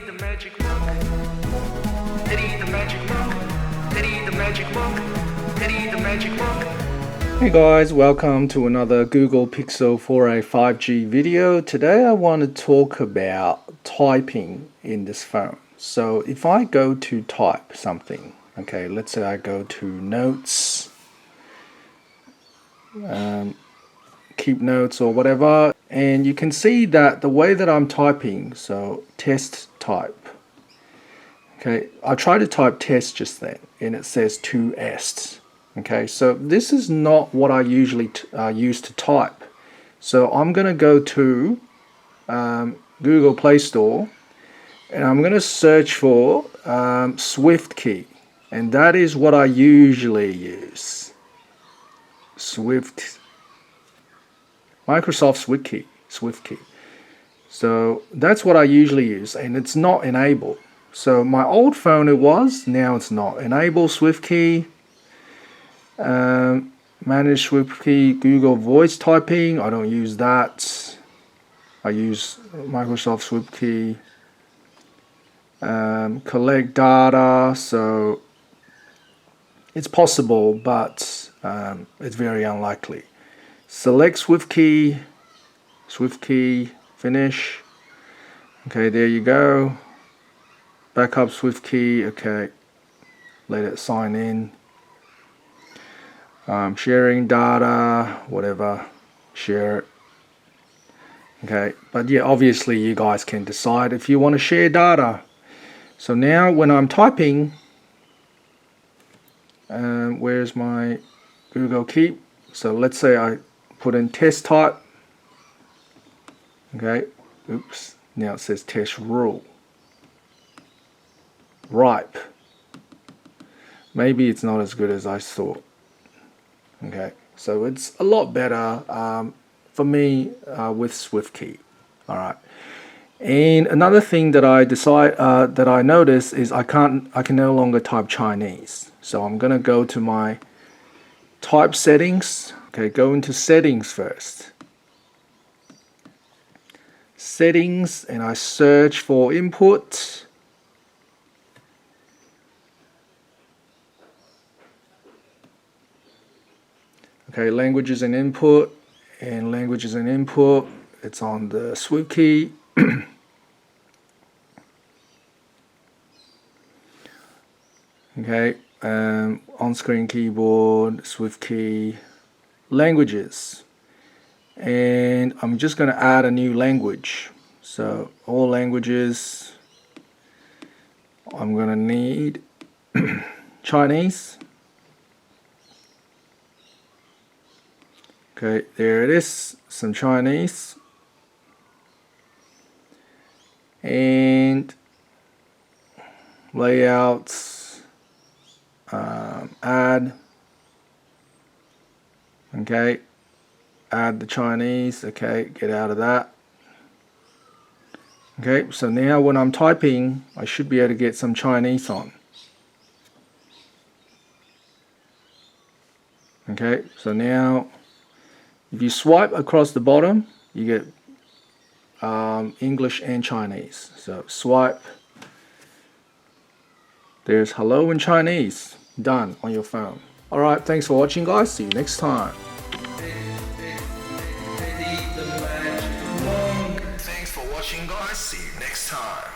the magic monk. Teddy the magic monk. Teddy the magic monk. Teddy the magic monk. Hey guys, welcome to another Google Pixel 4a 5G video. Today I want to talk about typing in this phone. So if I go to type something, okay, let's say I go to notes, keep notes or whatever, and you can see that the way that I'm typing, so test type. Okay, I tried to type test just then and it says 2S. Okay, so this is not what I usually use to type. So I'm going to go to Google Play Store and I'm going to search for SwiftKey, and that is what I usually use. Microsoft SwiftKey. So that's what I usually use, and it's not enabled. So my old phone it was, now it's not. Enable SwiftKey. Manage SwiftKey, Google Voice Typing. I don't use that. I use Microsoft SwiftKey. Collect data. So it's possible, but it's very unlikely. Select SwiftKey. Finish. Okay, there you go. Backup SwiftKey. Okay, let it sign in. Sharing data, whatever, share it. Okay, but yeah, obviously you guys can decide if you want to share data. So now when I'm typing, where's my Google Keep? So let's say I put in test type. Okay, oops, now it says test rule. Ripe. Maybe it's not as good as I thought. Okay, so it's a lot better for me with SwiftKey. All right, and another thing that I noticed is I can no longer type Chinese. So I'm gonna go to my type settings. Okay, go into settings first. Settings, and I search for input. Okay, languages and input, it's on the SwiftKey. Okay, on-screen keyboard, SwiftKey, languages, and I'm just going to add a new language. So all languages, I'm going to need Chinese. Okay, there it is, some Chinese, and layouts, add, okay, add the Chinese, okay, get out of that. Okay, so now when I'm typing, I should be able to get some Chinese on. Okay, so now if you swipe across the bottom, you get English and Chinese. So swipe. There's hello in Chinese. Done on your phone. Alright, thanks for watching guys. See you next time. Thanks for watching guys. See you next time.